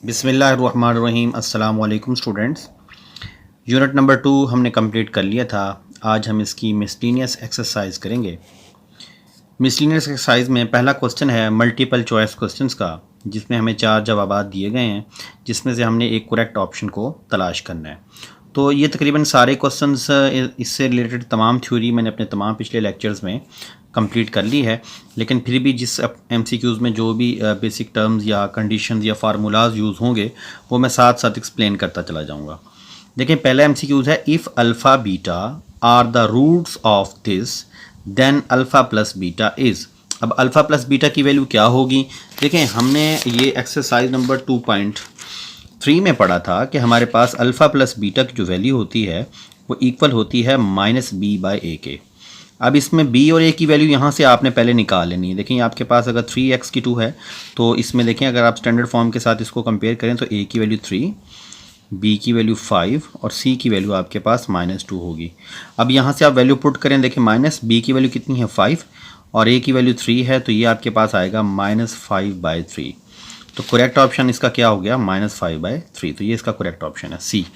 बिस्मिल्लाहिर्रहमानिर्रहीम। अस्सलाम वालेकुम स्टूडेंट्स। यूनिट नंबर 2 हमने कंप्लीट कर लिया था। आज हम इसकी मिसलिनियस एक्सरसाइज करेंगे। मिसलिनियस एक्सरसाइज में पहला क्वेश्चन है मल्टीपल चॉइस क्वेश्चंस का, जिसमें हमें 4 जवाबात दिए गए हैं, जिसमें से हमने एक करेक्ट ऑप्शन को तलाश करना है। तो ये तकरीबन सारे क्वेश्चंस, इससे रिलेटेड तमाम थ्योरी मैंने अपने तमाम पिछले लेक्चर्स में कंप्लीट कर ली है, लेकिन फिर भी जिस एमसीक्यूज़ में जो भी बेसिक टर्म्स या कंडीशंस या फार्मूलाज यूज़ होंगे वो मैं साथ साथ एक्सप्लेन करता चला जाऊंगा। देखिए, पहला एमसीक्यूज़ है if alpha beta are the roots of this then alpha plus beta is. अब अल्फ़ा प्लस बीटा की वैल्यू क्या होगी? देखें, हमने ये एक्सरसाइज नंबर 2.3 में पढ़ा था कि हमारे पास अल्फ़ा प्लस बीटा की जो वैल्यू होती है वो इक्वल होती है -b/a के। अब इसमें b और a की वैल्यू यहाँ से आपने पहले निकाल लेनी है। देखिए, आपके पास अगर 3x⁴ है तो इसमें देखें, अगर आप स्टैंडर्ड फॉर्म के साथ इसको कंपेयर करें तो a की वैल्यू 3, b की वैल्यू 5 और c की वैल्यू आपके पास -2 होगी। अब यहाँ से आप वैल्यू पुट करें, देखिए b की वैल्यू कितनी है 5 और a की वैल्यू 3 है, तो ये आपके पास आएगा -5/3। तो करेक्ट ऑप्शन इसका क्या हो गया? -5/3। तो ये इसका करेक्ट ऑप्शन है सी।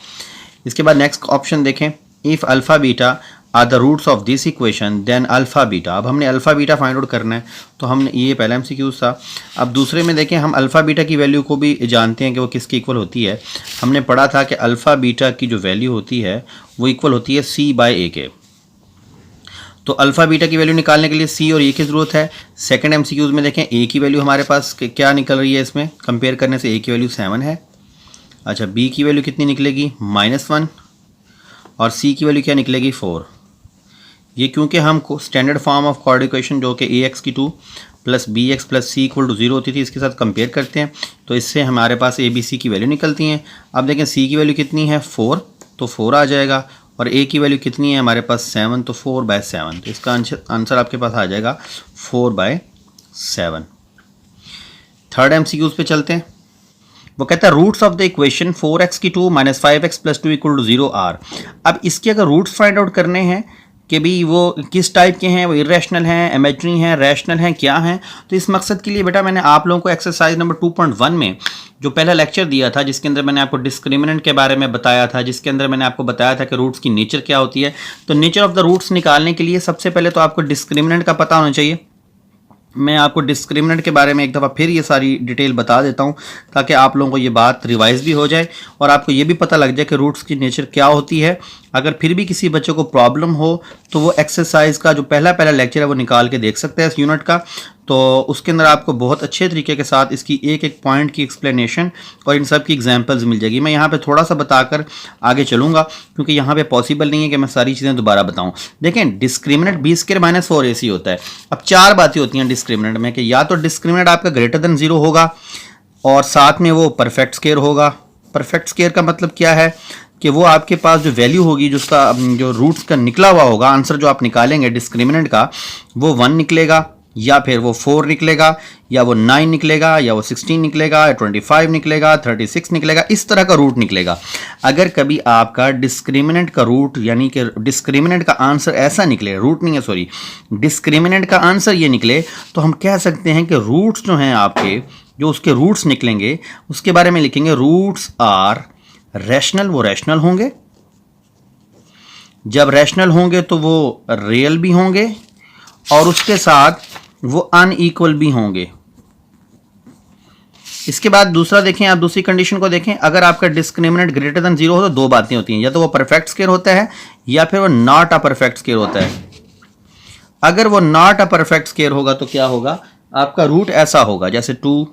इसके बाद नेक्स्ट ऑप्शन देखें, if alpha beta are the roots of this equation then alpha beta. अब हमने अल्फ़ा बीटा फाइंड आउट करना है, तो हमने ये पहला एमसीक्यू था। अब दूसरे में देखें, हम अल्फ़ा बीटा की वैल्यू को भी जानते हैं कि वो किसके इक्वल होती है। हमने पढ़ा था कि अल्फ़ा बीटा की जो वैल्यू होती है वो इक्वल होती है c/a के। तो अल्फ़ा बीटा की वैल्यू निकालने के लिए c और a की ज़रूरत है। सेकंड एमसीक्यूज़ में देखें, a की वैल्यू हमारे पास क्या निकल रही है, इसमें कंपेयर करने से a की वैल्यू 7 है। अच्छा, b की वैल्यू कितनी निकलेगी? -1 और c की वैल्यू क्या निकलेगी? 4। ये क्योंकि हम standard form of coordinate equation जो कि ax² plus bx plus c = 0 होती थी, इसके साथ कंपेयर करते हैं, तो इससे हमारे पास a b c की वैल्यू निकलती हैं। अब देखें, c की वैल्यू कितनी है? 4, तो 4 आ जाएगा, और a की वैल्यू कितनी है हमारे पास? 7, तो 4/7। तो इसका आंसर आपके पास आ जाएगा 4/7। थर्ड एमसीक्यूज़ पे चलते हैं। वो कहता है roots of the equation 4x² - 5x + 2 = 0 are. अब इसके अगर रूट्स फाइंड आउट करने हैं कि भी वो किस टाइप के हैं, वो इरेशनल हैं, इमेजिनरी हैं, रैशनल हैं, क्या हैं, तो इस मकसद के लिए बेटा मैंने आप लोगों को एक्सरसाइज नंबर 2.1 में जो पहला लेक्चर दिया था, जिसके अंदर मैंने आपको डिस्क्रिमिनेंट के बारे में बताया था, जिसके अंदर मैंने आपको बताया था कि रूट्स की नेचर क्या होती है। तो नेचर ऑफ द रूट्स निकालने के लिए सबसे पहले तो आपको डिस्क्रिमिनेंट का पता होना चाहिए। मैं आपको डिस्क्रिमिनेंट के बारे में एक दफ़ा फिर ये सारी डिटेल बता देता हूँ, ताकि आप लोगों को ये बात रिवाइज भी हो जाए और आपको ये भी पता लग जाए कि रूट्स की नेचर क्या होती है। अगर फिर भी किसी बच्चे को प्रॉब्लम हो तो वो एक्सरसाइज का जो पहला लेक्चर है वो निकाल के देख सकते हैं इस यूनिट का। तो उसके अंदर आपको बहुत अच्छे तरीके के साथ इसकी एक एक पॉइंट की एक्सप्लेनेशन और इन सब की एग्जांपल्स मिल जाएगी। मैं यहाँ पे थोड़ा सा बताकर आगे चलूँगा, क्योंकि यहाँ पे पॉसिबल नहीं है कि मैं सारी चीज़ें दोबारा बताऊँ। देखें, डिस्क्रिमिनेंट b² - 4ac होता है। अब 4 बातें होती हैं डिस्क्रिमिनेंट में, कि या तो डिस्क्रिमिनेंट आपका >0 होगा और साथ में वो परफेक्ट स्क्वायर होगा। परफेक्ट स्क्वायर का मतलब क्या है कि वो आपके पास जो वैल्यू होगी, जिसका जो रूट्स का निकला हुआ होगा, आंसर जो आप निकालेंगे डिस्क्रिमिनेंट का, वो 1 निकलेगा, या फिर वो 4 निकलेगा, या वो 9 निकलेगा, या वो 16 निकलेगा, या 25 निकलेगा, 36 निकलेगा, इस तरह का रूट निकलेगा। अगर कभी आपका डिस्क्रिमिनेंट का रूट, यानी कि डिस्क्रिमिनेंट का आंसर ऐसा निकले, रूट नहीं है सॉरी, डिस्क्रिमिनेंट का आंसर ये निकले, तो हम कह सकते हैं कि रूट्स जो हैं आपके, जो उसके रूट्स निकलेंगे उसके बारे में लिखेंगे रूट्स आर रैशनल। वो रैशनल होंगे, जब रैशनल होंगे तो वो रियल भी होंगे और उसके साथ वो अनइक्वल भी होंगे। इसके बाद दूसरा देखें, आप दूसरी कंडीशन को देखें, अगर आपका डिस्क्रिमिनेंट >0 हो तो 2 बातें होती हैं, या तो वो परफेक्ट स्क्वायर होता है या फिर वो नॉट अ परफेक्ट स्क्वायर होता है। अगर वो नॉट अ परफेक्ट स्क्वायर होगा तो क्या होगा? आपका रूट ऐसा होगा, जैसे 2,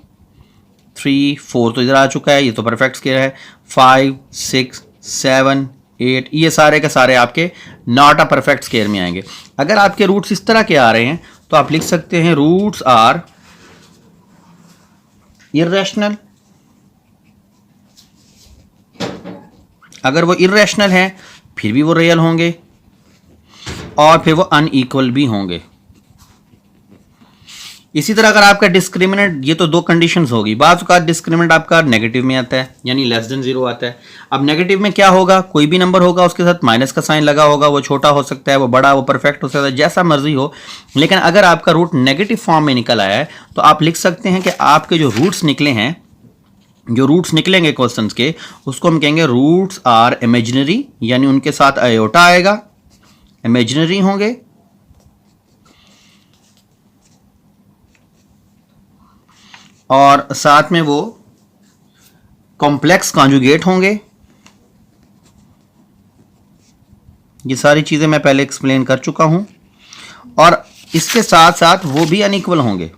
3, 4 तो इधर आ चुका है, ये तो परफेक्ट स्क्वायर है, 5, 6, 7, 8 ये सारे के सारे आपके नॉट अ परफेक्ट स्क्वायर में आएंगे। अगर आपके रूट्स इस तरह के आ रहे हैं तो आप लिख सकते हैं रूट्स आर इर्रेशनल। अगर वो इर्रेशनल हैं फिर भी वो रियल होंगे और फिर वो अनइक्वल भी होंगे। इसी तरह अगर आपका डिस्क्रिमिनेंट, ये तो 2 कंडीशंस होगी। बाज़ औक़ात डिस्क्रिमिनेंट आपका नेगेटिव में आता है, यानी <0 आता है। अब नेगेटिव में क्या होगा? कोई भी नंबर होगा उसके साथ माइनस का साइन लगा होगा, वो छोटा हो सकता है, वो बड़ा, वो परफेक्ट हो सकता है, जैसा मर्जी हो। लेकिन अगर आपका रूट नेगेटिव फॉर्म में निकल आया है तो आप लिख सकते हैं कि आपके जो रूट्स निकले हैं जो रूट्स निकलेंगे क्वेश्चंस के उसको हम कहेंगे रूट्स आर इमेजिनरी, यानी उनके साथ आयोटा आएगा, इमेजिनरी होंगे। और साथ में वो कॉम्प्लेक्स कॉन्जुगेट होंगे। ये सारी चीजें मैं पहले एक्सप्लेन कर चुका हूं। और इसके साथ साथ वो भी अनइक्वल होंगे।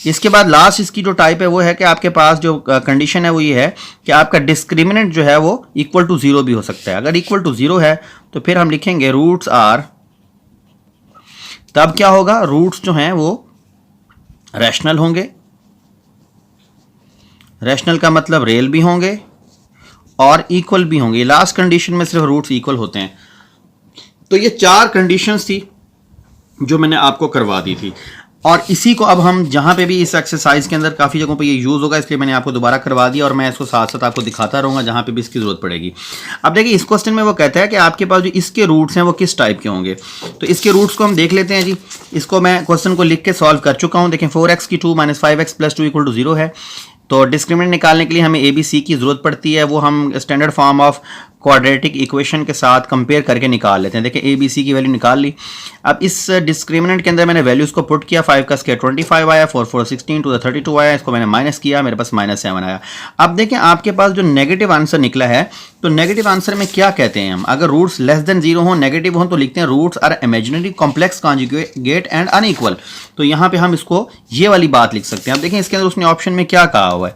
इसके बाद लास्ट इसकी जो टाइप है वो है कि आपके पास जो कंडीशन है वो ये है कि आपका डिस्क्रिमिनेंट जो है वो इक्वल टू जीरो भी हो सकता है। अगर इक्वल टू जीरो है तो फिर हम लिखेंगे रूट्स आर, तब क्या होगा, रूट्स जो हैं वो रैशनल होंगे। रैशनल का मतलब रियल भी होंगे और इक्वल भी होंगे। लास्ट कंडीशन में सिर्फ रूट्स इक्वल होते हैं। तो ये 4 कंडीशंस थी जो मैंने आपको करवा दी थी, और इसी को अब हम जहां पे भी इस एक्सरसाइज के अंदर काफ़ी जगहों पे ये यूज़ होगा, इसलिए मैंने आपको दोबारा करवा दिया और मैं इसको साथ साथ आपको दिखाता रहूँगा जहां पे भी इसकी ज़रूरत पड़ेगी। अब देखिए इस क्वेश्चन में वो कहता है कि आपके पास जो इसके रूट्स हैं वो किस टाइप के होंगे। तो इसके रूट्स को हम देख लेते हैं जी। इसको मैं क्वेश्चन को लिख के सॉल्व कर चुका हूँ। देखें 4x की 2 - 5x + 2 = 0 है। तो डिस्क्रिमिनेंट निकालने के लिए हमें ABC की ज़रूरत पड़ती है। वो हम standard form of quadratic equation के साथ कंपेयर करके निकाल लेते हैं। देखिए ABC की वैल्यू निकाल ली। अब इस डिस्क्रिमिनेंट के अंदर मैंने वैल्यूज़ को पुट किया। 5 का स्क्वायर 25 आया, 4 4 16 2 32 आया। इसको मैंने माइनस किया, मेरे पास -7 आया। अब देखें आपके पास जो नेगेटिव आंसर निकला है, तो नेगेटिव आंसर में क्या कहते हैं हम, अगर रूट्स लेस देन 0 हो, नेगेटिव हो, तो लिखते हैं roots are imaginary, complex conjugate and unequal. तो यहाँ पे हम इसको ये वाली बात लिख सकते हैं। अब देखें इसके अंदर उसने ऑप्शन में क्या कहा हुआ है,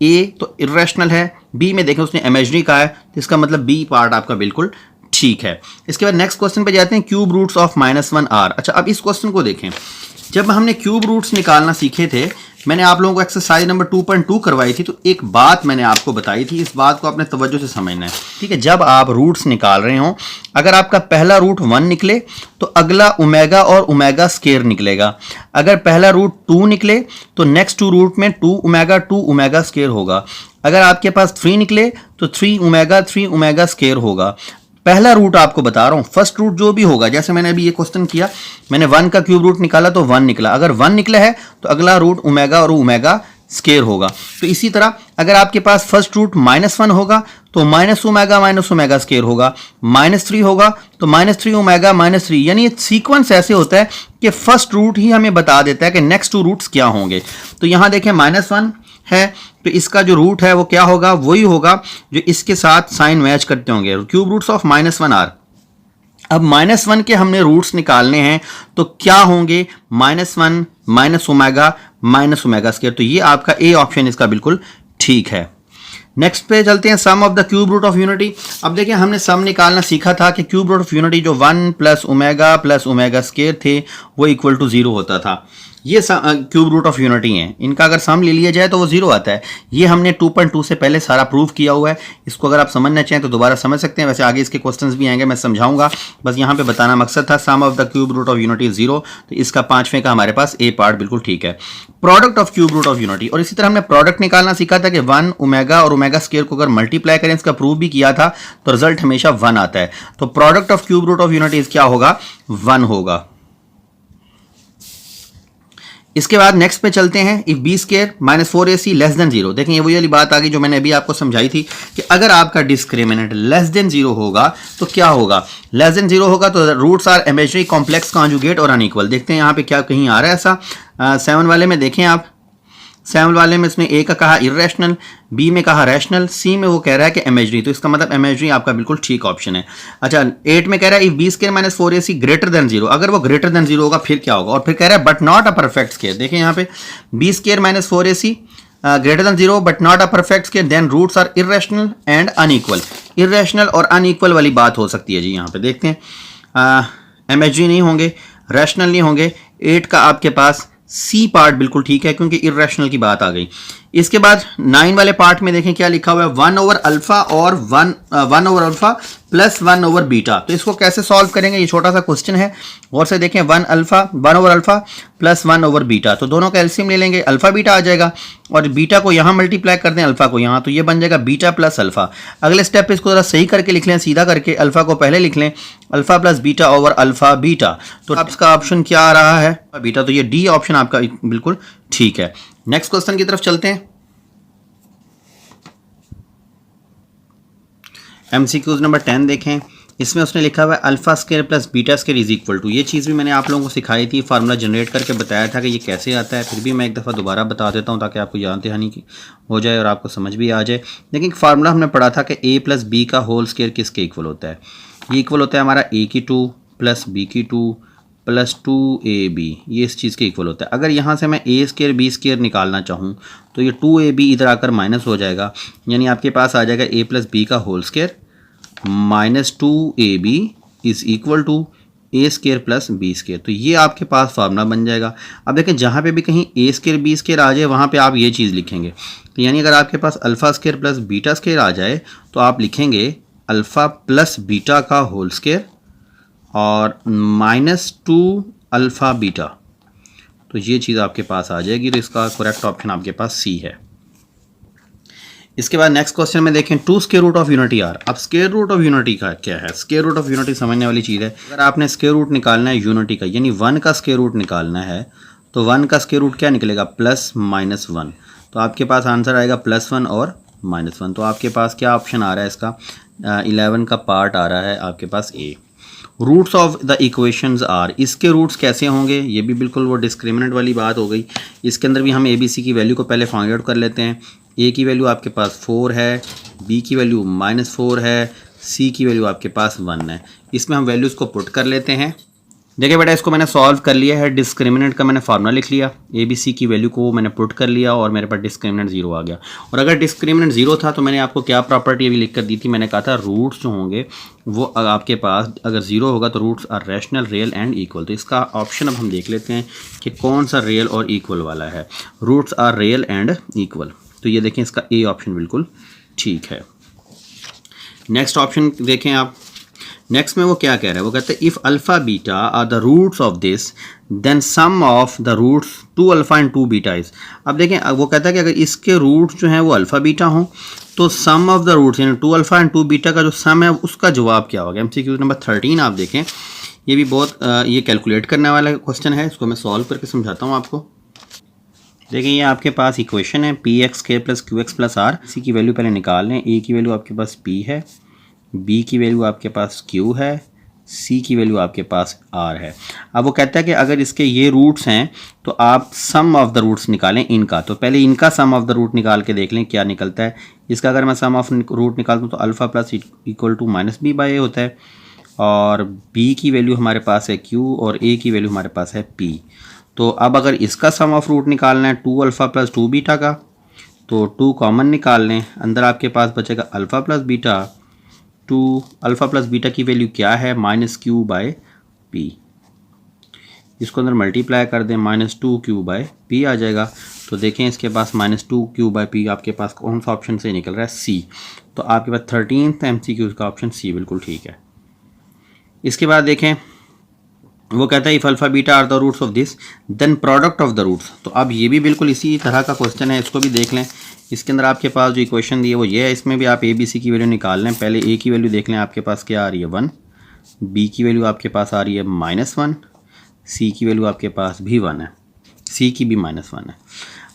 ए तो इर्रेशनल है, बी में देखें उसने इमेजिनरी कहा है, तो इसका मतलब बी पार्ट आपका बिल्कुल ठीक है। इसके बाद नेक्स्ट क्वेश्चन पे जाते हैं, क्यूब रूट्स ऑफ -1 आर। अच्छा अब इस क्वेश्चन को देखें। जब हमने क्यूब रूट्स निकालना सीखे थे, मैंने आप लोगों को एक्सरसाइज नंबर 2.2 करवाई थी, तो एक बात मैंने आपको बताई थी, इस बात को आपने तवज्जो से समझना है, ठीक है। जब आप रूट्स निकाल रहे हो, अगर आपका पहला रूट 1 निकले तो अगला ओमेगा और ओमेगा स्केयर निकलेगा। अगर पहला रूट 2 निकले तो नेक्स्ट 2 रूट में 2 ओमेगा स्केयर होगा। अगर आपके पास 3 निकले तो 3 ओमेगा स्केयर होगा। पहला रूट आपको बता रहा हूं, फर्स्ट रूट जो भी होगा, जैसे मैंने अभी ये क्वेश्चन किया, मैंने 1 का क्यूब रूट निकाला तो 1 निकला। अगर 1 निकला है तो अगला रूट ओमेगा और ओमेगा स्केयर होगा। तो इसी तरह अगर आपके पास फर्स्ट रूट -1 होगा तो -ओमेगा स्केयर होगा, -3 होगा तो -3 ओमेगा -3, यानी सीक्वेंस ऐसे होता है कि फर्स्ट रूट ही हमें बता देता है कि नेक्स्ट 2 रूट्स क्या होंगे। तो यहां देखें -1 है तो इसका जो रूट है वो क्या होगा, वही होगा जो इसके साथ साइन मैच करते होंगे, क्यूब रूट्स ऑफ -1 आर। अब -1 के हमने रूट्स निकालने हैं तो क्या होंगे, -1 ओमेगा स्क्वायर। तो ये आपका ए ऑप्शन इसका बिल्कुल ठीक है। नेक्स्ट पे चलते हैं, sum of the cube root of unity. अब देखिए हमने सम निकालना सीखा था कि क्यूब रूट ऑफ यूनिटी जो 1 + ओमेगा स्क्वायर थे वो इक्वल टू 0 होता था। ये क्यूब रूट ऑफ यूनिटी हैं, इनका अगर सम ले लिया जाए तो वो 0 आता है। ये हमने 2.2 से पहले सारा प्रूव किया हुआ है। इसको अगर आप समझना चाहें तो दोबारा समझ सकते हैं, वैसे आगे इसके क्वेश्चंस भी आएंगे, मैं समझाऊंगा। बस यहाँ पे बताना मकसद था। Sum of the cube root of unity 0, तो इसका 5वें का हमारे पास ए पार्ट बिल्कुल ठीक है। Product of cube root of unity, और इसी तरह हमने प्रोडक्ट निकालना सीखा था कि 1 ओमेगा और ओमेगा स्क्वायर को अगर मल्टीप्लाई करें, इसका प्रूव भी किया था, तो रिजल्ट हमेशा 1 आता है। तो product of cube root of unity क्या होगा, 1 होगा। इसके बाद नेक्स्ट पे चलते हैं, if b square -4ac less than 0। देखें ये वही वाली बात आ गई जो मैंने अभी आपको समझाई थी कि अगर आपका डिस्क्रिमिनेंट लेस देन 0 होगा तो क्या होगा, लेस देन 0 होगा तो roots are imaginary, complex conjugate और अनइक्वल। देखते हैं यहाँ पे क्या कहीं आ रहा है ऐसा। 7 वाले में देखें आप, 7 वाले में इसमें ए का कहा इरेशनल, बी में कहा रैशनल, सी में वो कह रहा है कि इमेजिनरी, तो इसका मतलब इमेजिनरी आपका बिल्कुल ठीक ऑप्शन है। अच्छा 8 में कह रहा है if b square -4ac greater than 0, अगर वो ग्रेटर देन 0 होगा फिर क्या होगा, और फिर कह रहा है but not a perfect square. देखें यहाँ पे b square -4ac greater than 0 but not a perfect square, then roots are irrational and unequal. Irrational और अनइक्वल वाली बात हो सकती है जी। यहाँ पे देखते हैं इमेजिनरी नहीं होंगे, रैशनल नहीं होंगे। 8 का आपके पास सी पार्ट बिल्कुल ठीक है क्योंकि इरेशनल की बात आ गई। इसके बाद 9 वाले पार्ट में देखें क्या लिखा हुआ है, 1/अल्फा और 1/अल्फा प्लस 1/बीटा। तो इसको कैसे सॉल्व करेंगे, ये छोटा सा क्वेश्चन है, और से देखें 1/अल्फा प्लस 1/बीटा, तो दोनों का एलसीएम ले लेंगे, अल्फा बीटा आ जाएगा, और बीटा को यहाँ मल्टीप्लाई कर दें अल्फा को यहाँ, तो ये बन जाएगा बीटा प्लस अल्फा। अगले स्टेप पे इसको जरा सही करके लिख लें, सीधा करके अल्फा को पहले लिख लें, alpha plus beta over alpha beta. तो अब इसका ऑप्शन क्या आ रहा है, बीटा, तो ये डी ऑप्शन आपका बिल्कुल ठीक है। नेक्स्ट क्वेश्चन की तरफ चलते हैं। MCQs नंबर 10 देखें। इसमें उसने लिखा हुआ है alpha square plus beta square is equal to. ये चीज़ भी मैंने आप लोगों को सिखाई थी, फार्मूला जनरेट करके बताया था कि ये कैसे आता है, फिर भी मैं एक दफ़ा दोबारा बता देता हूँ ताकि आपको याद दहानी हो जाए और आपको समझ भी आ जाए। लेकिन फार्मूला हमने पढ़ा था कि a प्लस बी का होल स्केयर किसके इक्वल होता है। ये इक्वल होता है हमारा a की 2 प्लस बी की 2 प्लस 2ab, ये इस चीज़ के इक्वल होता है। अगर यहाँ से मैं a स्केयर बी स्केयर निकालना चाहूँ तो ये 2ab इधर आकर माइनस हो जाएगा, यानी आपके पास आ जाएगा a प्लस बी का whole square minus 2ab is equal to a square plus b square. तो ये आपके पास फार्मूला बन जाएगा। अब देखें जहाँ पे भी कहीं ए स्केयर बी स्केयर आ जाए वहाँ पे आप ये चीज़ लिखेंगे। तो यानी अगर आपके पास alpha square plus beta square आ जाए तो आप लिखेंगे अल्फ़ा प्लस बीटा का होल स्केयर और माइनस 2 अल्फ़ा बीटा। तो ये चीज़ आपके पास आ जाएगी। तो इसका करेक्ट ऑप्शन आपके पास सी है। इसके बाद नेक्स्ट क्वेश्चन में देखें 2 square root of unity are. अब स्क्वायर रूट ऑफ यूनिटी का क्या है? स्क्वायर रूट ऑफ यूनिटी समझने वाली चीज़ है। अगर आपने स्क्वायर रूट निकालना है यूनिटी का, यानी 1 का स्क्वायर रूट निकालना है, तो 1 का स्क्वायर रूट क्या निकलेगा? Plus minus 1। तो आपके पास आंसर आएगा +1 और -1। तो आपके पास क्या ऑप्शन आ रहा है इसका? 11 का पार्ट आ रहा है आपके पास ए। Roots of the equations are, इसके रूट्स कैसे होंगे? ये भी बिल्कुल वो डिस्क्रिमिनेंट वाली बात हो गई। इसके अंदर भी हम ए बी सी की वैल्यू को पहले फाइंड आउट कर लेते हैं। ए की वैल्यू आपके पास 4 है, बी की वैल्यू -4 है, सी की वैल्यू आपके पास 1 है। इसमें हम वैल्यूज़ को पुट कर लेते हैं। देखिए बेटा, इसको मैंने सॉल्व कर लिया है। डिस्क्रिमिनेंट का मैंने फार्मूला लिख लिया, ए बी सी की वैल्यू को मैंने पुट कर लिया और मेरे पास डिस्क्रिमिनेंट 0 आ गया। और अगर डिस्क्रिमिनेंट 0 था तो मैंने आपको क्या प्रॉपर्टी अभी लिख कर दी थी? मैंने कहा था रूट्स जो होंगे वो आपके पास अगर 0 होगा तो roots are rational, real and equal. तो इसका ऑप्शन अब हम देख लेते हैं कि कौन सा रियल और इक्वल वाला है। Roots are real and equal. तो ये देखें, इसका ए ऑप्शन बिल्कुल ठीक है। नेक्स्ट ऑप्शन देखें आप। नेक्स्ट में वो क्या कह रहा है? वो कहते हैं if alpha beta are the roots of this then sum of the roots 2 alpha and 2 beta is. अब देखें, वो कहता है कि अगर इसके रूट्स जो हैं वो अल्फ़ा बीटा हों तो सम ऑफ द रूट्स यानी 2 अल्फ़ा एंड 2 बीटा का जो सम है उसका जवाब क्या होगा? MCQ नंबर 13 आप देखें। ये भी बहुत ये कैलकुलेट करने वाला क्वेश्चन है। इसको मैं सॉल्व करके समझाता हूँ आपको। देखिए, ये आपके पास इक्वेशन है px² + qx + r। इसी की वैल्यू पहले निकाल लें। a की वैल्यू आपके पास p है, b की वैल्यू आपके पास q है, c की वैल्यू आपके पास r है। अब वो कहता है कि अगर इसके ये रूट्स हैं तो आप सम ऑफ द रूट्स निकालें इनका। तो पहले इनका सम ऑफ द रूट निकाल के देख लें क्या निकलता है। इसका अगर मैं सम ऑफ रूट निकालता हूँ तो alpha plus equal to -b/a होता है, और b की वैल्यू हमारे पास है q और a की वैल्यू हमारे पास है p। तो अब अगर इसका सम ऑफ रूट निकालना है 2 अल्फ़ा प्लस 2 बीटा का, तो 2 कॉमन निकाल लें। अंदर आपके पास बचेगा alpha plus beta. 2 alpha plus beta की वैल्यू क्या है? -q/p। इसको अंदर मल्टीप्लाई कर दें, -2q/p आ जाएगा। तो देखें इसके पास -2q/p आपके पास कौन सा ऑप्शन से निकल रहा है? सी। तो आपके पास 13th MCQ का ऑप्शन सी बिल्कुल ठीक है। इसके बाद देखें, वो कहता है if alpha beta are the roots of this then product of the roots. तो अब ये भी बिल्कुल इसी तरह का क्वेश्चन है, इसको भी देख लें। इसके अंदर आपके पास जो इक्वेशन दी है वो ये है। इसमें भी आप ए बी सी की वैल्यू निकाल लें। पहले ए की वैल्यू देख लें, आपके पास क्या आ रही है? 1। बी की वैल्यू आपके पास आ रही है -1। सी की वैल्यू आपके पास भी 1 है, सी की भी -1 है।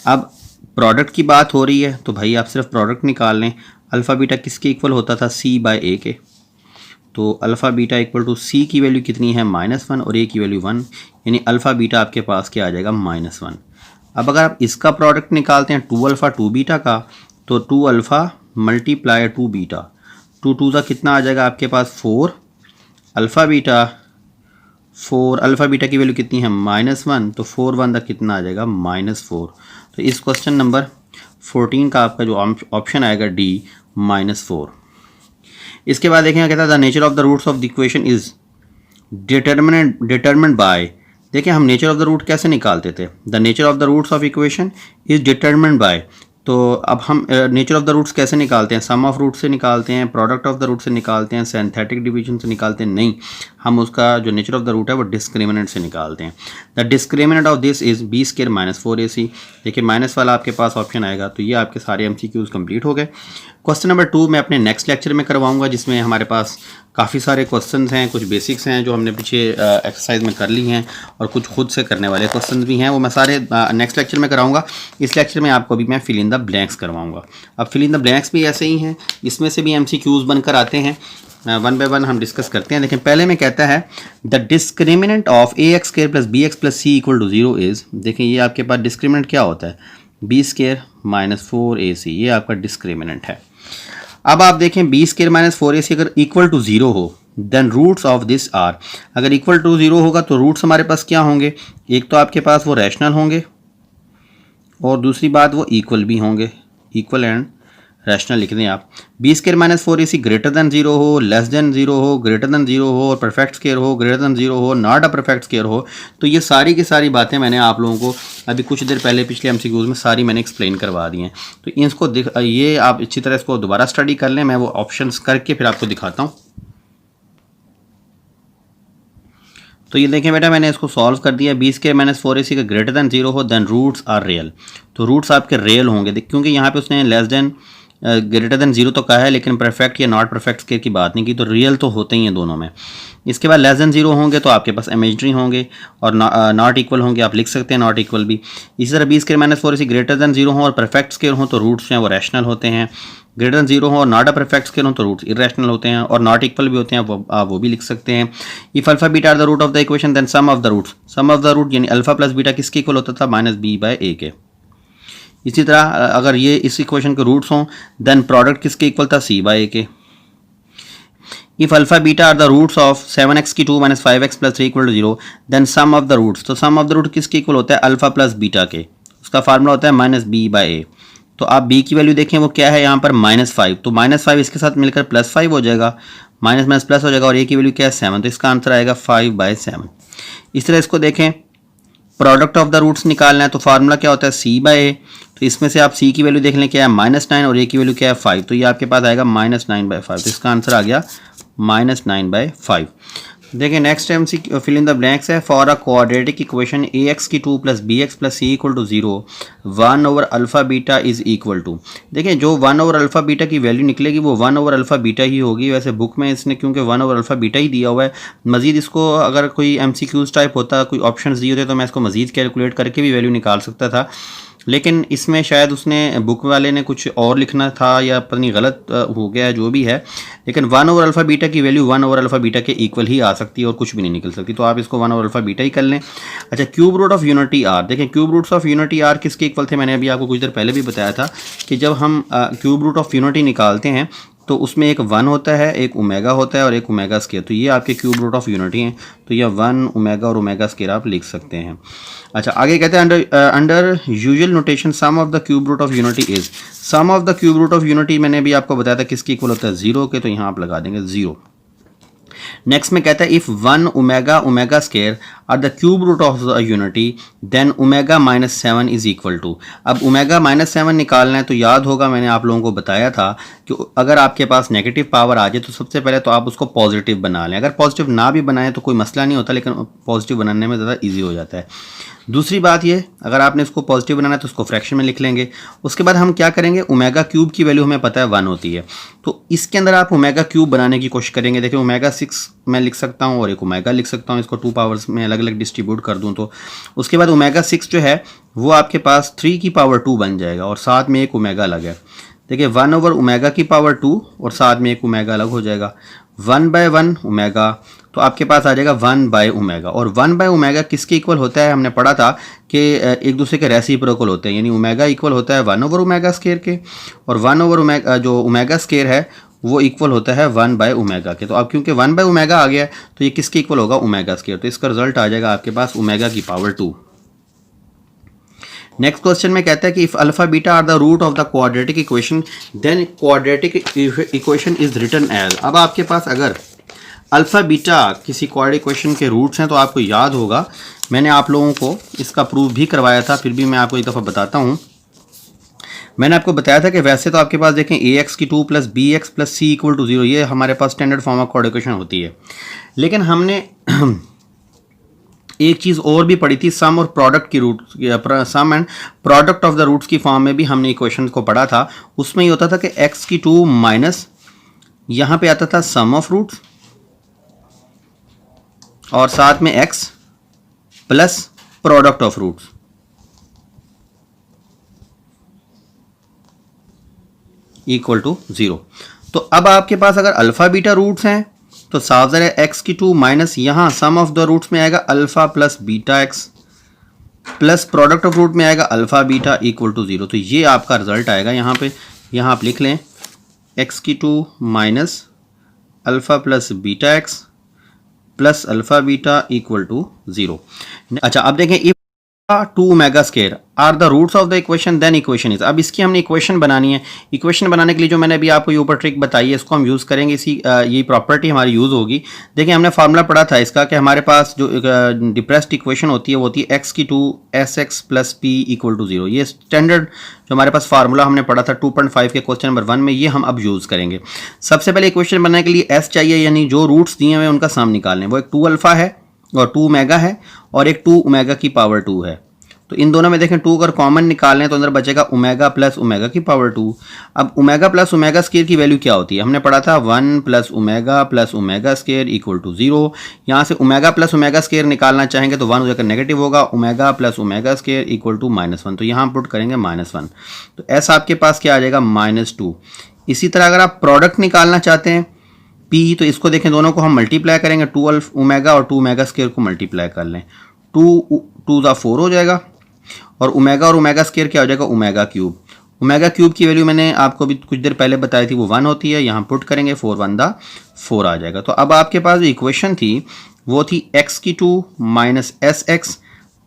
अब प्रोडक्ट की बात हो रही है तो भाई आप सिर्फ प्रोडक्ट निकाल लें। अल्फ़ा बीटा किसके इक्वल होता था? c/a के। तो अल्फ़ा बीटा इक्वल टू सी की वैल्यू कितनी है? -1 और ए की वैल्यू 1, यानी अल्फ़ा बीटा आपके पास क्या आ जाएगा? -1। अब अगर आप इसका प्रोडक्ट निकालते हैं 2 अल्फ़ा 2 बीटा का, तो 2 अल्फ़ा मल्टीप्लाई 2 बीटा, 2 2 का कितना आ जाएगा आपके पास? 4 अल्फ़ा बीटा। 4 अल्फ़ा बीटा की वैल्यू कितनी है? -1। तो 4 1 का कितना आ जाएगा? -4। तो इस क्वेश्चन नंबर 14 का आपका जो ऑप्शन आएगा डी, -4। इसके बाद देखें, कहता है the nature of the roots of the equation is determined by. देखिए, हम नेचर ऑफ द रूट कैसे निकालते थे? The nature of the roots of equation is determined by. तो अब हम नेचर ऑफ द रूट्स कैसे निकालते हैं? सम ऑफ रूट से निकालते हैं, प्रोडक्ट ऑफ द रूट से निकालते हैं, सिंथेटिक डिवीजन से निकालते हैं? नहीं, हम उसका जो नेचर ऑफ द रूट है वो डिस्क्रिमिनेंट से निकालते हैं। The discriminant of this is b² - 4ac। देखिए, माइनस वाला आपके पास ऑप्शन आएगा। तो ये आपके सारे MCQs कंप्लीट हो गए। क्वेश्चन नंबर 2 मैं अपने नेक्स्ट लेक्चर में करवाऊंगा, जिसमें हमारे पास काफ़ी सारे क्वेश्चंस हैं, कुछ बेसिक्स हैं जो हमने पीछे एक्सरसाइज में कर ली हैं और कुछ खुद से करने वाले क्वेश्चंस भी हैं, वो मैं सारे नेक्स्ट लेक्चर में कराऊंगा। इस लेक्चर में आपको अभी मैं फिल इन द ब्लैंक्स करवाऊंगा। अब फिल इन द ब्लैंक्स भी ऐसे ही हैं, इसमें से भी MCQs बनकर आते हैं, वन बाय वन हम डिस्कस करते हैं। लेकिन पहले में कहता है the discriminant of AX² plus BX plus C equal to 0 is, देखें ये आपके पास डिस्क्रिमिनेंट क्या होता है, B² माइनस 4AC, ये आपका डिस्क्रिमिनेंट है। अब आप देखें B² माइनस 4AC अगर इक्वल टू 0 हो then roots of this are, अगर इक्वल टू 0 होगा तो रूट्स हमारे पास क्या होंगे, एक तो आपके पास वो रैशनल होंगे और दूसरी बात वो इक्वल भी होंगे, इक्वल एंड रैशनल लिख दें आप। B² minus 4AC greater than 0 हो, लेस दैन 0 हो, ग्रेटर दैन 0 हो और परफेक्ट स्क्वायर हो, ग्रेटर दैन 0 हो, नॉट अ परफेक्ट स्क्वायर हो। तो ये सारी की सारी बातें मैंने आप लोगों को अभी कुछ देर पहले पिछले MCQs में सारी मैंने एक्सप्लेन करवा दी हैं। तो इसको ये आप अच्छी तरह इसको दोबारा स्टडी कर लें, मैं वो ऑप्शंस करके फिर आपको दिखाता हूँ। तो ये देखें बेटा, मैंने इसको सॉल्व कर दिया। B² माइनस 4AC का ग्रेटर दैन 0 हो देन रूट्स आर रियल, तो रूट्स आपके रियल होंगे, क्योंकि यहाँ पे उसने लेस देन ग्रेटर दैन 0 तो कहा है लेकिन परफेक्ट या नॉट परफेक्ट स्क्वायर की बात नहीं की, तो रियल तो होते ही हैं दोनों में। इसके बाद लेस देन 0 होंगे तो आपके पास इमेजिनरी होंगे और नॉट इक्वल होंगे, आप लिख सकते हैं नॉट इक्वल भी। इसी तरह B² minus 4AC greater than 0 हो और परफेक्ट स्क्वायर हो तो रूट्स जो हैं वो रैशनल होते हैं, ग्रेटर दैन 0 हो और नॉट अ परफेक्ट स्क्वायर हो तो रूट्स इरेशनल होते हैं और नॉट इक्वल भी होते हैं, आप वो भी लिख सकते हैं। If alpha beta are the root of the equation then sum of the roots, sum of the root यानी अल्फा प्लस बीटा किसके इक्वल होता था, माइनस B/A के। इसी तरह अगर ये इस इक्वेशन के रूट्स हों देन प्रोडक्ट किसके इक्वल था, C/A के। If alpha beta are the roots of 7x की 2 minus 5x plus 3 equal to 0 then sum of the roots, तो सम ऑफ द रूट किसके इक्वल होता है, अल्फा प्लस बीटा के, उसका फार्मूला होता है माइनस B/A। तो आप B की वैल्यू देखें वो क्या है यहाँ पर -5, तो -5 इसके साथ मिलकर +5 हो जाएगा, माइनस माइनस प्लस हो जाएगा और A की वैल्यू क्या है 7, तो इसका आंसर आएगा 5/7। इस तरह इसको देखें, प्रोडक्ट ऑफ द रूट्स निकालना है तो फार्मूला क्या होता है C/A, तो इसमें से आप C की वैल्यू देख लें क्या है -9 और A की वैल्यू क्या है 5, तो ये आपके पास आएगा -9/5, तो इसका आंसर आ गया -9/5। देखिए next MCQ fill in the blanks है। For a quadratic equation AX की 2 plus BX plus C equal to 0 1 over alpha beta is equal to, देखिए जो 1 ओवर अल्फा बीटा की वैल्यू निकलेगी वो 1 ओवर अल्फा बीटा ही होगी। वैसे बुक में इसने क्योंकि 1 ओवर अल्फा बीटा ही दिया हुआ है, मजीद इसको अगर कोई MCQs टाइप होता, कोई ऑप्शंस दिए होते तो मैं इसको मजीद कैलकुलेट करके भी वैल्यू निकाल सकता था, लेकिन इसमें शायद उसने बुक वाले ने कुछ और लिखना था या पता नहीं गलत हो गया है, जो भी है। लेकिन 1 ओवर अल्फा बीटा की वैल्यू 1 ओवर अल्फा बीटा के इक्वल ही आ सकती है और कुछ भी नहीं निकल सकती, तो आप इसको 1 ओवर अल्फा बीटा ही कर लें। अच्छा, cube root of unity are, देखें cube roots of unity are किसके इक्वल थे, मैंने अभी आपको कुछ देर पहले भी बताया था कि जब हम क्यूब रूट ऑफ यूनिटी निकालते हैं तो उसमें एक 1 होता है, एक ओमेगा होता है और एक ओमेगा स्क्वायर, तो ये आपके क्यूब रूट ऑफ यूनिटी हैं, तो ये 1 ओमेगा और ओमेगा स्क्वायर आप लिख सकते हैं। अच्छा, आगे कहते हैं under usual notation sum of the cube root of unity is, sum of the cube root of unity मैंने भी आपको बताया था किसकी इक्वल होता है 0 के, तो यहाँ आप लगा देंगे 0। नेक्स्ट में कहता है if 1 omega omega square are the cube root of the unity then omega -7 is equal to, अब ओमेगा -7 निकालना है तो याद होगा मैंने आप लोगों को बताया था कि अगर आपके पास नेगेटिव पावर आ जाए तो सबसे पहले तो आप उसको पॉजिटिव बना लें, अगर पॉजिटिव ना भी बनाएं तो कोई मसला नहीं होता, लेकिन पॉजिटिव बनाने में ज़्यादा ईजी हो जाता है। दूसरी बात ये, अगर आपने इसको पॉजिटिव बनाना है तो उसको फ्रैक्शन में लिख लेंगे। उसके बाद हम क्या करेंगे, ओमेगा क्यूब की वैल्यू हमें पता है 1 होती है, तो इसके अंदर आप ओमेगा क्यूब बनाने की कोशिश करेंगे। देखिए ओमेगा 6 मैं लिख सकता हूँ और एक ओमेगा लिख सकता हूँ, इसको 2 पावर्स में अलग अलग डिस्ट्रीब्यूट कर दूँ तो उसके बाद ओमेगा 6 जो है वो आपके पास 3 की पावर 2 बन जाएगा और साथ में एक ओमेगा अलग है। देखिए 1 ओवर ओमेगा की पावर 2 और साथ में एक ओमेगा अलग हो जाएगा, 1/1 ओमेगा, तो आपके पास आ जाएगा 1/ओमेगा। और 1/ओमेगा किसके इक्वल होता है, हमने पढ़ा था कि एक दूसरे के रेसिप्रोकल होते हैं, यानी ओमेगा इक्वल होता है 1 ओवर ओमेगा स्क्वायर के और 1 ओवर ओमेगा जो ओमेगा स्क्वायर है वो इक्वल होता है 1/ओमेगा के। तो अब क्योंकि 1/ओमेगा आ गया तो ये किसके इक्वल होगा, ओमेगा स्क्वायर, तो इसका रिजल्ट आ जाएगा आपके पास ओमेगा की पावर 2। नेक्स्ट क्वेश्चन में कहता है कि if alpha beta are the root of the quadratic equation then quadratic equation is written as, अब आपके पास अगर अल्फा बीटा किसी क्वाड्रेटिक इक्वेशन के रूट्स हैं तो आपको याद होगा मैंने आप लोगों को इसका प्रूफ भी करवाया था, फिर भी मैं आपको एक दफ़ा बताता हूँ। मैंने आपको बताया था कि वैसे तो आपके पास देखें AX की 2 plus BX plus C equal to 0, ये हमारे पास standard form of quadratic equation होती है, लेकिन हमने एक चीज़ और भी पढ़ी थी, सम और प्रोडक्ट की root, sum and product of the roots की फॉर्म में भी हमने इक्वेशन को पढ़ा था। उसमें ये होता था कि x की 2 माइनस यहाँ पे आता था सम ऑफ रूट्स और साथ में x plus product of roots. Equal to 0। तो अब आपके पास अगर अल्फा बीटा रूट्स हैं तो साफ ज़ाहिर है x की 2 माइनस यहाँ सम ऑफ द रूट्स में आएगा alpha plus beta x plus product of root में आएगा अल्फा बीटा इक्वल टू 0। तो ये आपका रिजल्ट आएगा यहाँ पे। यहाँ आप लिख लें x की 2 minus alpha plus beta x plus alpha beta equal to 0। अच्छा अब देखें if 2 omega square are the roots of the equation then equation is. अब इसकी हमने इक्वेशन बनानी है। इक्वेशन बनाने के लिए जो मैंने अभी आपको ये ऊपर ट्रिक बताई है इसको हम यूज़ करेंगे। इसी ये प्रॉपर्टी हमारी यूज़ होगी। देखिए हमने फार्मूला पढ़ा था इसका कि हमारे पास जो डिप्रेस्ड इक्वेशन होती है वो होती है x की 2 sx plus p equal to 0। ये स्टैंडर्ड जो हमारे पास फार्मूला हमने पढ़ा था 2.5 के क्वेश्चन नंबर 1 में, ये हम अब यूज़ करेंगे। सबसे पहले इक्वेशन बनाने के लिए s चाहिए, यानी जो रूट्स दिए हुए हैं उनका सम निकालने। वो एक 2 अल्फा है और 2 ओमेगा है और एक 2 ओमेगा की पावर 2 है। तो इन दोनों में देखें 2 अगर कॉमन निकालने तो अंदर बचेगा ओमेगा प्लस ओमेगा की पावर 2। अब ओमेगा प्लस ओमेगा स्क्वायर की वैल्यू क्या होती है? हमने पढ़ा था 1 plus omega square equal to 0। यहाँ से ओमेगा प्लस ओमेगा स्क्वायर निकालना चाहेंगे तो 1 हो जाकर नेगेटिव होगा, omega plus omega square equal to -1। तो यहाँ पुट करेंगे -1। तो ऐसा आपके पास क्या आ जाएगा -2। इसी तरह अगर आप प्रोडक्ट निकालना चाहते हैं P, तो इसको देखें दोनों को हम मल्टीप्लाई करेंगे। 2 ओमेगा और 2 ओमेगा स्क्वायर को मल्टीप्लाई कर लें, 2 ज़ा 4 हो जाएगा और ओमेगा स्क्वायर क्या हो जाएगा ओमेगा क्यूब। ओमेगा क्यूब की वैल्यू मैंने आपको भी कुछ देर पहले बताई थी, वो 1 होती है। यहाँ पुट करेंगे 4 1 दा 4 आ जाएगा। तो अब आपके पास जो इक्वेशन थी वो थी x की 2 minus S X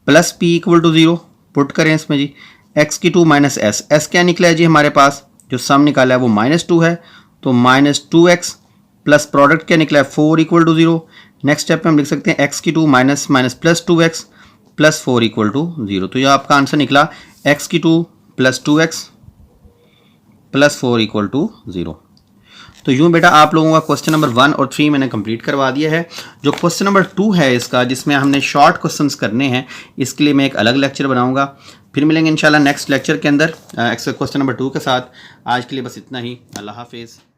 plus P equal to 0। Put करें इसमें जी x की 2 माइनस एस क्या निकला है जी हमारे पास, जो सम निकाला है वो -2 है। तो -2x प्लस प्रोडक्ट क्या निकला है 4 इक्वल टू 0। नेक्स्ट स्टेप में हम लिख सकते हैं x की 2 minus plus 2x plus 4 equal to 0। तो ये आपका आंसर निकला x की 2 plus 2x plus 4 equal to 0। तो यूँ बेटा आप लोगों का क्वेश्चन नंबर 1 और 3 मैंने कंप्लीट करवा दिया है। जो क्वेश्चन नंबर 2 है इसका, जिसमें हमने शॉर्ट क्वेश्चंस करने हैं, इसके लिए मैं एक अलग लेक्चर बनाऊंगा। फिर मिलेंगे इंशाल्लाह नेक्स्ट लेक्चर के अंदर क्वेश्चन नंबर 2 के साथ। आज के लिए बस इतना ही। अल्लाह हाफिज़।